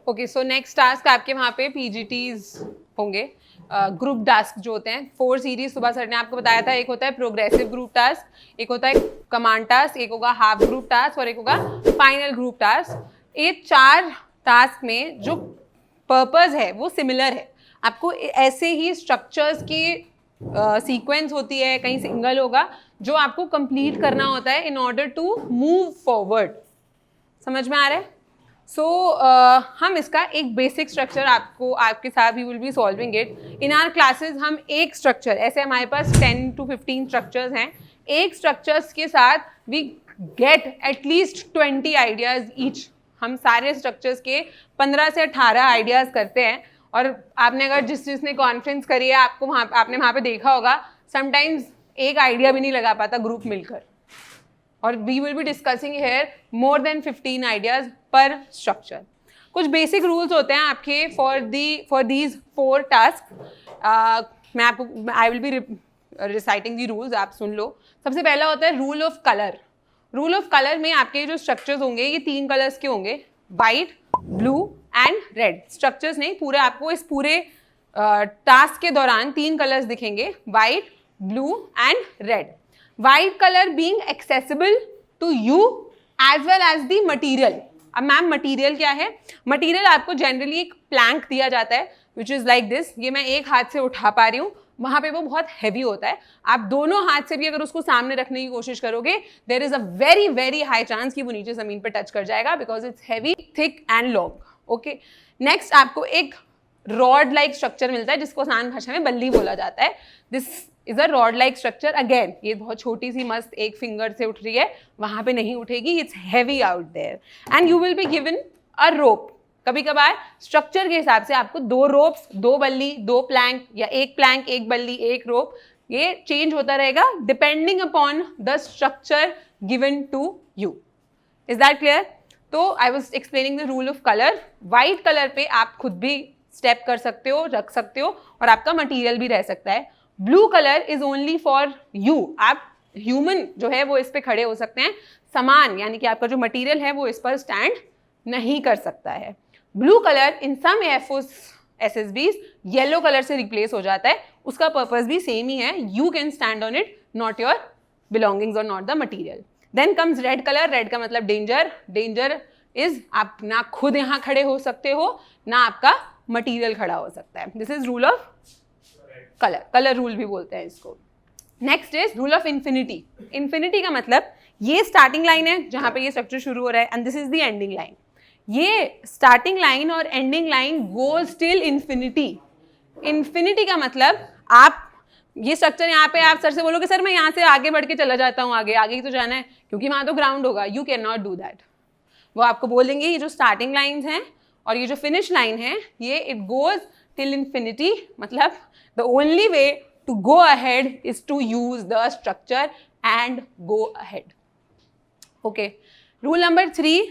Okay, so next task आपके वहाँ पे पीजीटीज होंगे, ग्रुप टास्क जो होते हैं 4 सीरीज सुबह सर ने आपको बताया था। एक होता है प्रोग्रेसिव ग्रुप टास्क, एक होता है कमांड टास्क, एक होगा हाफ ग्रुप टास्क और एक होगा फाइनल ग्रुप टास्क। ये 4 टास्क में जो पर्पस है वो सिमिलर है। आपको ऐसे ही स्ट्रक्चर्स की सीक्वेंस होती है, कहीं सिंगल होगा, जो आपको कंप्लीट करना होता है in order to move forward. समझ में आ रहा है? हम इसका एक बेसिक स्ट्रक्चर आपको आपके साथ we will be solving it in our classes. हम एक स्ट्रक्चर, ऐसे हमारे पास 10 to 15 स्ट्रक्चर्स हैं, एक स्ट्रक्चर्स के साथ we get at least 20 ideas each. हम सारे स्ट्रक्चर्स के 15 से 18 आइडियाज करते हैं। और आपने अगर जिसने कॉन्फ्रेंस करी है, आपको आपने वहाँ पे देखा होगा समटाइम्स एक आइडिया भी नहीं लगा पाता ग्रुप मिलकर। और we will be discussing here more than 15 ideas पर स्ट्रक्चर। कुछ बेसिक रूल्स होते हैं आपके फॉर दीज 4 टास्क। मैं आपको I will be reciting the rules, आप सुन लो। सबसे पहला होता है rule of colour. Rule of colour में आपके जो स्ट्रक्चर्स होंगे ये 3 कलर्स के होंगे, white, blue and red. Structures नहीं, पूरे आपको इस पूरे टास्क के दौरान 3 कलर्स दिखेंगे, white, blue and red. White colour being accessible to you as well as the material. अब मैम मटीरियल क्या है? मटीरियल आपको जनरली एक प्लैंक दिया जाता है विच इज लाइक दिस। ये मैं एक हाथ से उठा पा रही हूँ, वहां पे वो बहुत हैवी होता है। आप दोनों हाथ से भी अगर उसको सामने रखने की कोशिश करोगे, there is a very very high chance कि वो नीचे जमीन पर टच कर जाएगा, because it's heavy, thick and long. Okay, next आपको एक रॉड लाइक स्ट्रक्चर मिलता है जिसको आसान भाषा में बल्ली बोला जाता है। This is a rod like structure. Again ये बहुत छोटी सी मस्त एक फिंगर से उठ रही है, वहां पे नहीं उठेगी, it's heavy out there. And you will be given a rope. कभी कभार स्ट्रक्चर के हिसाब से आपको 2 रोप्स, 2 बल्ली, 2 प्लैंक, या 1 प्लैंक, 1 बल्ली, 1 रोप, ये चेंज होता रहेगा depending upon the structure given to you. Is that clear? तो I was explaining the rule of colour. White colour पे आप खुद भी स्टेप कर सकते हो, रख सकते हो, और आपका मटीरियल भी रह सकता है। Blue colour is only for you. आप ह्यूमन जो है वो इस पे खड़े हो सकते हैं, सामान यानी कि आपका जो मटीरियल है वो इस पर स्टैंड नहीं कर सकता है। Blue colour in some SSBs yellow colour से रिप्लेस हो जाता है, उसका पर्पस भी सेम ही है, you can stand on it, not your belongings और not the material. Then comes red colour. Red का मतलब डेंजर। डेंजर इज आप ना खुद यहाँ खड़े हो सकते हो, ना आपका मटीरियल खड़ा हो सकता है। This is rule of colour, colour rule भी बोलते हैं इसको। Next is rule of infinity. Infinity का मतलब ये स्टार्टिंग लाइन है जहां पे ये स्ट्रक्चर शुरू हो रहा है, and this is the ending line. ये स्टार्टिंग लाइन और ending line goes till infinity. Infinity का मतलब आप ये स्ट्रक्चर यहाँ पे आप सर से बोलोगे सर मैं यहाँ से आगे बढ़ के चला जाता हूँ, आगे आगे ही तो जाना है क्योंकि वहां तो ग्राउंड होगा। You can not do that. वो आपको बोलेंगे ये जो स्टार्टिंग लाइन्स हैं और ये जो फिनिश लाइन है, ये इट गोज टिल इन्फिनिटी। मतलब the only way to go ahead is to use the structure and go ahead. Okay, rule number 3,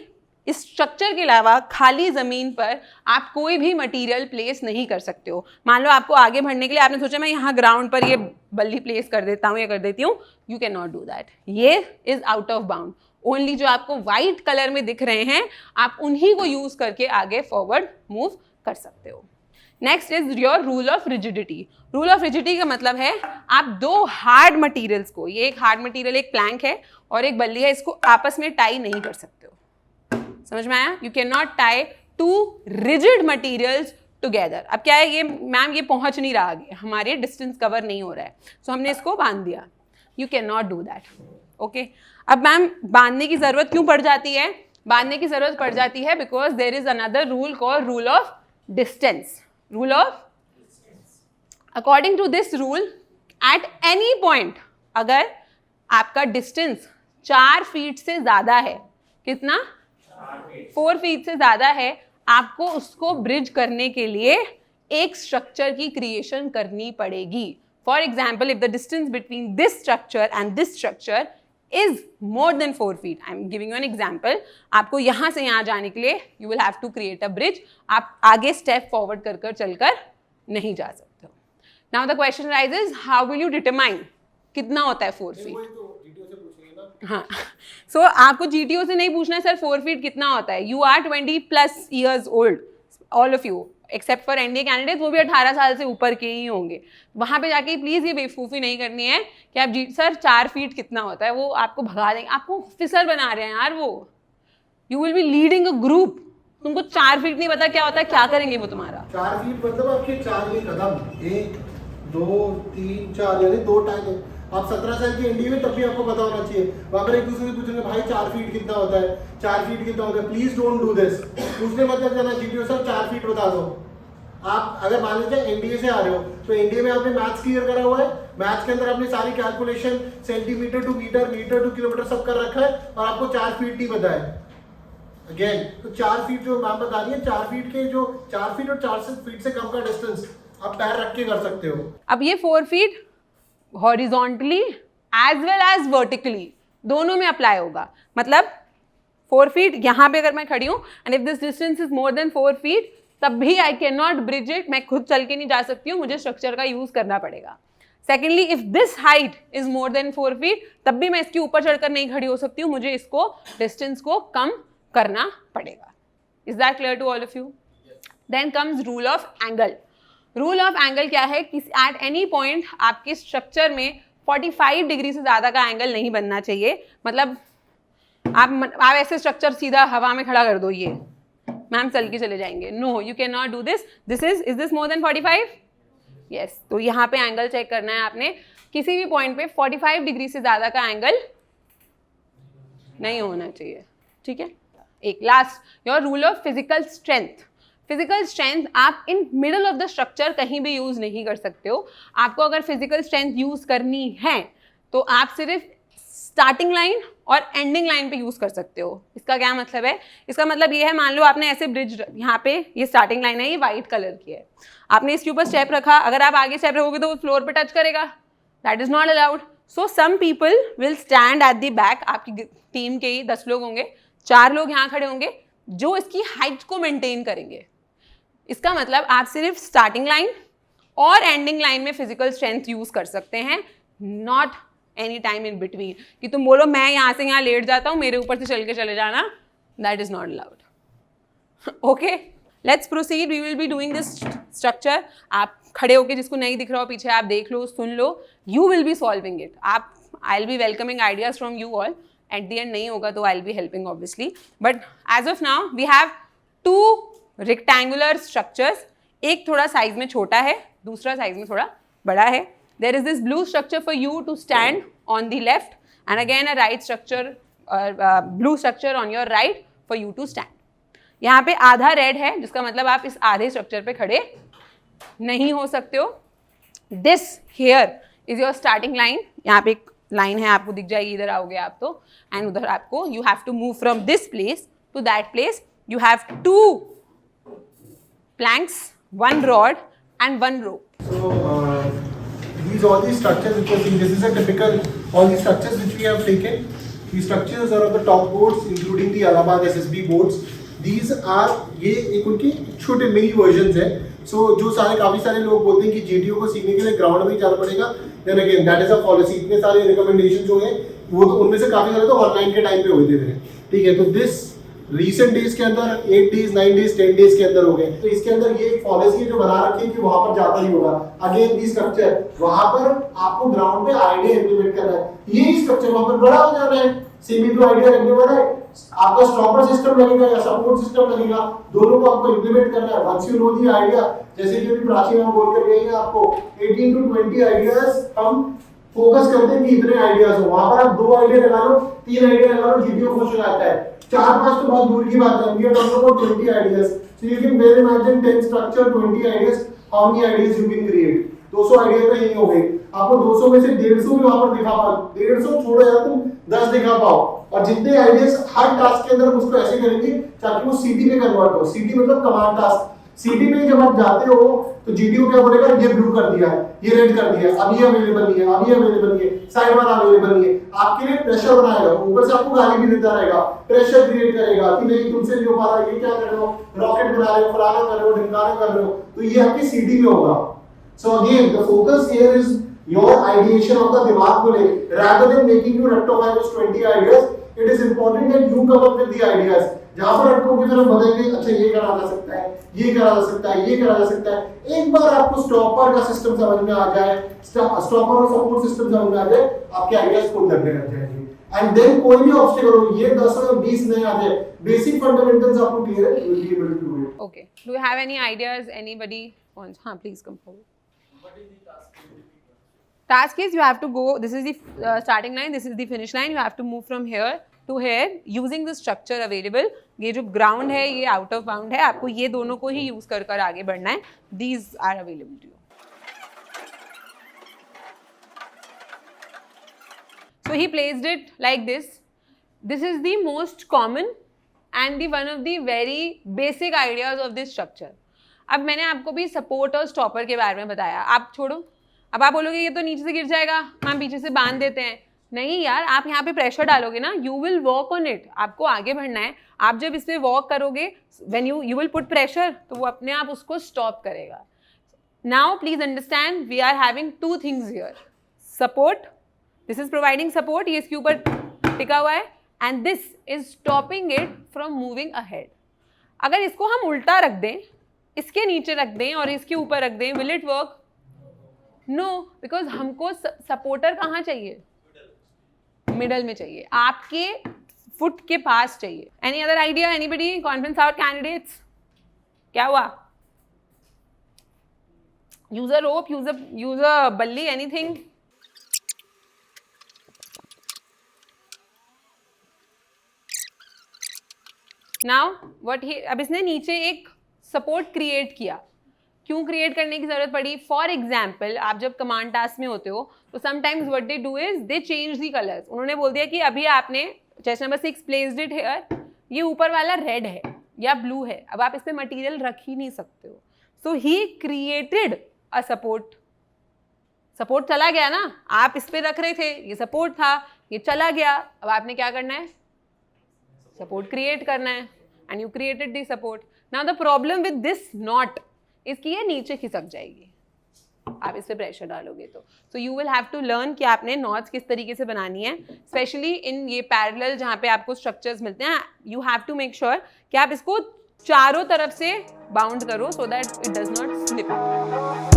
इस स्ट्रक्चर के अलावा खाली जमीन पर आप कोई भी मटेरियल प्लेस नहीं कर सकते हो। मान लो आपको आगे बढ़ने के लिए आपने सोचा मैं यहाँ ग्राउंड पर ये बल्ली प्लेस कर देता हूँ या कर देती हूँ, you can not do that. ये is out of bound. Only जो आपको व्हाइट कलर में दिख रहे हैं आप उन्हीं को यूज करके आगे फॉरवर्ड मूव कर सकते हो। Next is your rule of rigidity. Rule of rigidity का मतलब है आप 2 हार्ड मटेरियल्स को, ये एक हार्ड मटेरियल एक प्लैंक है और एक बल्ली है, इसको आपस में टाई नहीं कर सकते हो। समझ में आया? You can not tie 2 rigid materials together. अब क्या है, ये मैम ये पहुंच नहीं रहा आगे, हमारे डिस्टेंस कवर नहीं हो रहा है, सो हमने इसको बांध दिया। You can not do that. Okay, अब मैम बांधने की जरूरत क्यों पड़ जाती है? बांधने की जरूरत पड़ जाती है because there is another rule called rule of distance. Rule of, according to this rule, at any point अगर आपका डिस्टेंस 4 फीट से ज्यादा है, कितना? 4 फीट से ज्यादा है, आपको उसको ब्रिज करने के लिए एक स्ट्रक्चर की क्रिएशन करनी पड़ेगी। For example, if the distance between this structure and this structure is more than 4 feet. I am giving you an example. आपको यहाँ से यहाँ जाने के लिए you will have to create a bridge. आप आगे step forward कर कर चलकर नहीं जा सकते हो। Now the question arises, how will you determine कितना होता है 4 feet? हाँ, so आपको GTO से नहीं पूछना है सर 4 feet कितना होता है। You are 20+ years old. All of you except for NDA candidate, वो भी 18 साल से ऊपर के ही होंगे। वहां पे जाके प्लीज ये बेवकूफ़ी नहीं करनी है कि आप जी सर 4 फीट कितना होता है, वो आपको भगा देंगे, आपको ऑफिसर बना रहे हैं यार वो। You will be leading a group, तुमको 4 फीट नहीं पता क्या होता है, क्या करेंगे वो तुम्हारा? 4 फीट मतलब आपके 4 कदम, 1 2 3 4 यानी 2 टाइम। आप 17 साल के एनडीए में तब भी आपको पता होना चाहिए। वहां पर एक दूसरे से पूछेंगे भाई 4 फीट कितना होता है, 4 फीट कितना होता है, प्लीज डोंट डू दिस। पूछने मतलब जाना जीटीओ सर 4 फीट बता दो। आप अगर मान लीजिए एनडीए से आ रहे हो तो एनडीए में आपने मैथ्स क्लियर करा हुआ है, मैथ्स के अंदर आपने सारी calculation centimetre to metre, metre to kilometre सब कर रखा है और आपको 4 फीट नहीं पता है। अगेन तो 4 फीट जो मैम बता रही है, 4 फीट के जो 4 फीट और 4 फीट से कम का डिस्टेंस आप पैर रख के कर सकते हो। अब ये 4 feet horizontally as well as vertically दोनों में अप्लाई होगा। मतलब 4 फीट यहाँ पे अगर मैं खड़ी हूँ and if this distance is more then 4 feet तब भी I can not bridge it, मैं खुद चल के नहीं जा सकती हूँ, मुझे स्ट्रक्चर का यूज करना पड़ेगा। Secondly, if this height is more then 4 feet तब भी मैं इसके ऊपर चढ़कर नहीं खड़ी हो सकती हूँ, मुझे इसको डिस्टेंस को कम करना पड़ेगा। Is that clear to all of you? Then comes rule of angle. Rule of angle क्या है कि एट एनी पॉइंट आपके स्ट्रक्चर में 45 डिग्री से ज़्यादा का एंगल नहीं बनना चाहिए। मतलब आप ऐसे स्ट्रक्चर सीधा हवा में खड़ा कर दो, ये मैम चल के चले जाएंगे, no you can not do this. This is more than 45? Yes. तो यहाँ पे एंगल चेक करना है आपने, किसी भी पॉइंट पे 45 डिग्री से ज़्यादा का एंगल नहीं होना चाहिए, ठीक है। एक last, your rule of physical strength. Physical strength आप in middle of the structure कहीं भी यूज नहीं कर सकते हो। आपको अगर फिजिकल स्ट्रेंथ यूज करनी है तो आप सिर्फ स्टार्टिंग लाइन और एंडिंग लाइन पे यूज कर सकते हो। इसका क्या मतलब है? इसका मतलब ये है, मान लो आपने ऐसे ब्रिज, यहाँ पे ये स्टार्टिंग लाइन है, ये वाइट कलर की है, आपने इसके ऊपर स्टेप रखा, अगर आप आगे स्टेप रखोगे तो वो फ्लोर पे टच करेगा, that is not allowed. So some people will stand at the back, आपकी टीम के ही 10 लोग होंगे, 4 लोग यहाँ खड़े होंगे जो इसकी हाइट को मेंटेन करेंगे। इसका मतलब आप सिर्फ स्टार्टिंग लाइन और एंडिंग लाइन में फिजिकल स्ट्रेंथ यूज कर सकते हैं, not any time in between. कि तुम बोलो मैं यहाँ से यहाँ लेट जाता हूँ, मेरे ऊपर से चल के चले जाना, that is not allowed. Okay, let's proceed, we will be doing this structure. आप खड़े होके, जिसको नहीं दिख रहा हो पीछे आप देख लो, सुन लो, you will be solving it. आप, I will be welcoming ideas from you all. At the end नहीं होगा तो I will be helping obviously, but as of now we have 2 rectangular structures. एक थोड़ा साइज में छोटा है, दूसरा साइज में थोड़ा बड़ा है। There is this blue structure for you to stand on the left and again a right structure, blue structure on your right for you to stand. यहाँ पे आधा रेड है, जिसका मतलब आप इस आधे स्ट्रक्चर पे खड़े नहीं हो सकते हो। This here is your starting line. यहाँ पे एक लाइन है, आपको दिख जाएगी, इधर आओगे आप तो, एंड उधर आपको, you have to move from this place to that place. You have 2 planks, 1 rod and 1 rope. So all these structures which you are seeing, this is a typical, all these structures which we have taken, these structures are on the top boards including the Allahabad SSB boards. These are, ये एक उनके छोटे mini versions हैं। सो जो सारे काफ़ी सारे लोग बोलते हैं कि जेटीओ को सीखने के लिए ग्राउंड में ही जाना पड़ेगा, then again that is a policy. इतने सारे रिकमेंडेशन जो हैं वो तो उनमें से काफ़ी सारे तो ऑनलाइन के टाइम पे हुए थे, ठीक है। तो दिस रिसेंट डेज के अंदर 8 डेज 9 डेज 10 डेज के अंदर हो गए। तो इसके अंदर ये एक पॉलिसी है जो बना रखी है कि वहां पर जाता ही होगा। अगेन दी स्ट्रक्चर, वहां पर आपको ग्राउंड पे आइडिया इंप्लीमेंट करना है। ये स्ट्रक्चर वहां पर बड़ा हो जाना है, सेमी टू आइडिया रखने वाला है, आपका स्टॉपर सिस्टम लगेगा या सपोर्ट सिस्टम लगेगा, दोनों को आपको इंप्लीमेंट करना है। Once you know the idea, जैसे कि अभी प्राची मैम बोल कर गई है आपको 18 टू 20 आइडियाज हम फोकस करते हैं कि इतने आइडियाज हो। वहां पर आप 2 आइडिया लगा लो, 3 आइडिया लगा लो, जीटीओ खुश हो जाता है। 4-5 तो बहुत दूर की बात है। We are talking about 20 ideas. So you can well imagine 10 structure, 20 ideas. How many ideas you can create? 200 idea तो यही हो गए। आपको 200 में से 150 भी वहां पर दिखा पाओ, 150 छोड़ो यार, तुम 10 दिखा पाओ। और जितने आइडियाज हर टास्क के अंदर उसको ऐसे करेंगे ताकि वो सीटी में कन्वर्ट हो। सीटी मतलब कमांड टास्क। सीटी में जब आप जाते हो तो जीटीओ क्या बोलेगा, ये ब्लू कर दिया है, ये रेड कर दिया है, अब ये अवेलेबल नहीं है, अब ये अवेलेबल नहीं है, साइड वाला अवेलेबल नहीं है। आपके लिए प्रेशर बनाएगा, ऊपर से आपको गाली भी देता रहेगा, प्रेशर क्रिएट करेगा कि नहीं तुमसे नहीं हो पा रहा, ये क्या कर रहे हो, रॉकेट बना रहे हो, फलाना कर रहे हो, ढिमकाना कर रहे हो। तो ये आपकी सीटी में होगा। So again the focus here is your ideation of the दिमाग को ले, rather than making you rectify those 20 ideas, it is important that you come up with the ideas. जहां पर अटकोगे फिर हम बताएंगे अच्छा ये करा जा सकता है, ये करा जा सकता है, ये करा जा सकता है। एक बार आपको स्टॉपर का सिस्टम समझ में आ जाए, स्टॉपर और सपोर्ट सिस्टम समझ में आ जाए, आपके आइडियाज खुद लगने लग जाएंगे। एंड देन कोई भी ऑब्स्टेकल हो, ये 10 और 20 नहीं आ जाए, बेसिक फंडामेंटल्स आपको क्लियर है, you will be able to do it. Okay. Do you have any ideas? Anybody wants? हाँ, please come forward. What is the task? Task is you have to go. This is the starting line. This is the finish line. You have to move from here to here using the structure available. ये जो ground है ये out of bound है. आपको ये दोनों को ही use कर आगे बढ़ना है. These are available to you. So he placed it like this. This is the most common and the one of the very basic ideas of this structure. अब मैंने आपको भी सपोर्ट और स्टॉपर के बारे में बताया. आप छोड़ो. अब आप बोलोगे ये तो नीचे से गिर जाएगा, हम पीछे से बांध देते हैं. नहीं यार, आप यहाँ पे प्रेशर डालोगे ना, you will work on it. आपको आगे बढ़ना है. आप जब इस पे वर्क करोगे, when you will put pressure, तो वो अपने आप उसको स्टॉप करेगा. Now please understand, we are having two things here. Support, this is providing support, ये इसके ऊपर टिका हुआ है, and this is stopping it from moving ahead. अगर इसको हम उल्टा रख दें, इसके नीचे रख दें और इसके ऊपर रख दें, will it work? No, because हमको सपोर्टर कहाँ चाहिए? मिडल में चाहिए, आपके फुट के पास चाहिए. Any other idea? Anybody? Conference out candidates, क्या हुआ? Use a rope, use a बल्ली, एनीथिंग? नाउ व्हाट ही, अब इसने नीचे एक सपोर्ट क्रिएट किया. क्यों क्रिएट करने की जरूरत पड़ी? फॉर एग्जाम्पल, आप जब कमांड टास्क में होते हो तो sometimes what they do is they change the colours. उन्होंने बोल दिया कि अभी आपने chest number 6 placed it here, ये ऊपर वाला रेड है या ब्लू है, अब आप इस पे मटेरियल रख ही नहीं सकते हो. So he created a support. Support चला गया ना, आप इस पे रख रहे थे, ये सपोर्ट था, ये चला गया. अब आपने क्या करना है? सपोर्ट क्रिएट करना है, and you created the support. Now the problem with this not इसकी ये नीचे खिसक जाएगी आप इस पे प्रेशर डालोगे तो. So you will have to learn कि आपने नॉट्स किस तरीके से बनानी है, स्पेशली इन ये पैरेलल जहाँ पे आपको स्ट्रक्चर्स मिलते हैं. You have to make sure कि आप इसको चारों तरफ से बाउंड करो so that it does not slip.